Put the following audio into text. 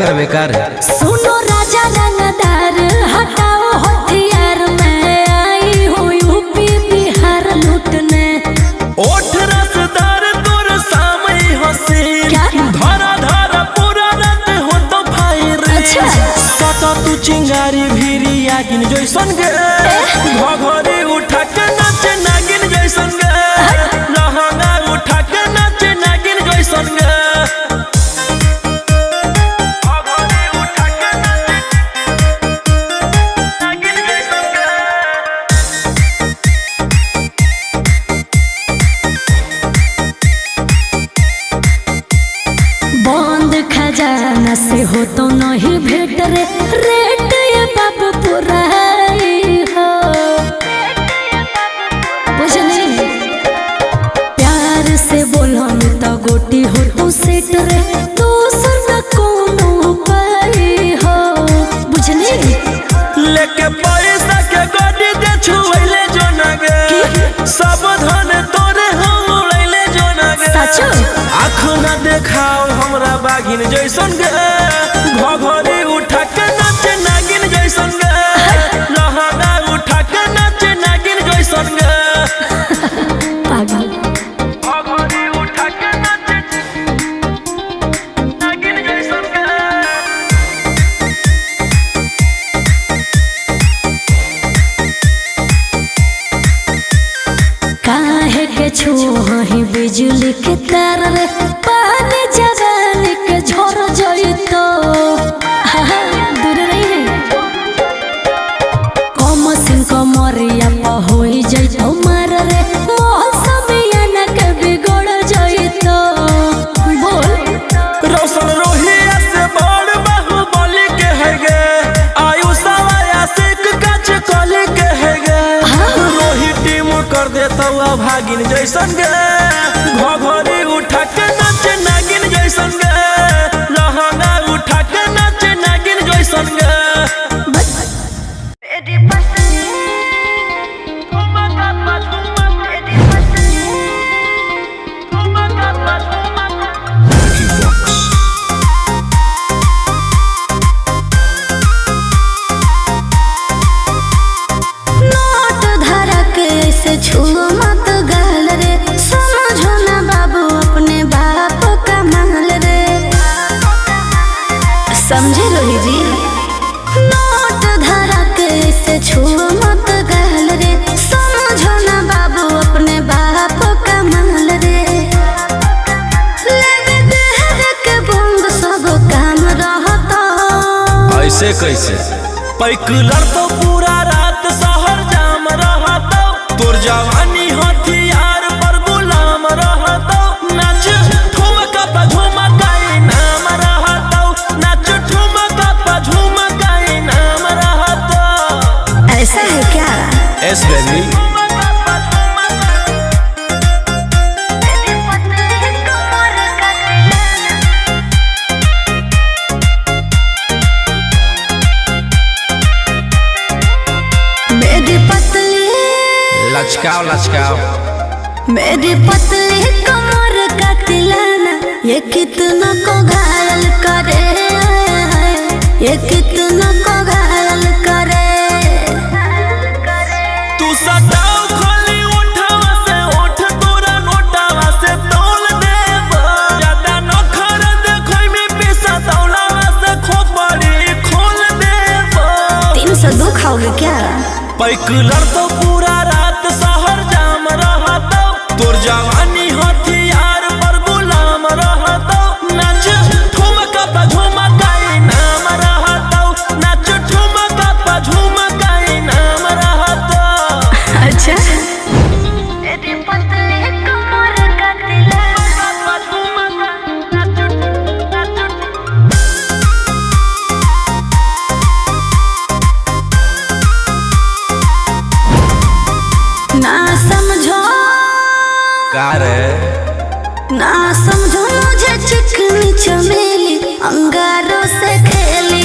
करबे कर। सुनो राजा रंगदार हटाओ हथियार, मैं आई हूँ यूपी बिहार लूटने। ओठ रसदार तोर सामई हसीन, धरा धरा पूरा रात हो तो फायर। अच्छा कत तू चिंगारी भीरी आगिन जैसन गे, घघरी उठा के नाच नागिन जैसन गे, लहंगा उठा के नाच नागिन जैसन गे। बंद खजाना से हो तो नहीं भेट रे, रेट ये बाबू पूरा हो बुझली। प्यार से बोलो तो गोटी हो तो सेट रे, दूसर न कोनो पाई हो बुझली। लेके पैसा के गाड़ी दे छुएले जो ना गे, सब धन तोरे हम उड़ैले जो ना गे। सचो आँख ना देखाओ हमरा बागिन जैसन गे, घघरी उठा के नाच नागिन जैसन गे, लहंगा उठा के नाच नागिन जैसन गे। पागल घघरी उठा के नाच नागिन जैसन गे। काहे के छुही बिजली के तार रे, पानी जवानी के झोर जइतो दूर नहीं है। कम सिंह कमरिया पर होई जइतो मार रे, मौसमिया के बिगड़ जइतो। बोल रोशन रोहिया से बड़ बाहुबली के है गे, आयुषवा आशिक काच कली के है गे। रोही टीम कर देता भागिन जैसन गे, घघरी उठा के नाच नागिन जैसन गे, लहंगा उठा के नाच नागिन जैसन गे। नोट धरा के ऐसे छुओ मत गाल रे, समझो ना बाबू अपने बाप का माल रे, समझे रोही जी। नोट धरा के ऐसे छुओ मत गाल रे, समझो ना बाबू अपने बाप का माल रे। लेवे देहर के बंग सब काम रहता। ऐसे कैसे पैक लड़तो पूरा रात शहर जाम रहतो, तोर जवानी हथियार पर गुलाम रहतो। नाच ठुमका पे झुमकाई नाम रहतो, नाच ठुमका पे झुमकाई नाम रहतो। ऐसा है क्या? एस बेबी मेरी पतली लचकाओ लचकाओ, मेरी पतली कमर का तिलाना, ये कितना को घायल करे, ये कितना को घायल करे। तू सटाओ खाली उठावा से उठ तोरा नोटावा से तोल देब, ज्यादा नखरा देखै में पैसा दौलावा से खोपड़ी खोल देब। 302 खाओगे क्या? पैक लड़तो पूरा रात शहर जाम रहतो, तोर जवानी हथियार पर गुलाम रहतो। नाच ठुमका पे झुमकाई नाम रहतो, नाच ठुमका पे झुमकाई नाम रहतो। अच्छा मेरी पतली कमर का तिलाना, ना समझो का रे ना समझो मुझे चिकनी चमेली, अंगारों से खेली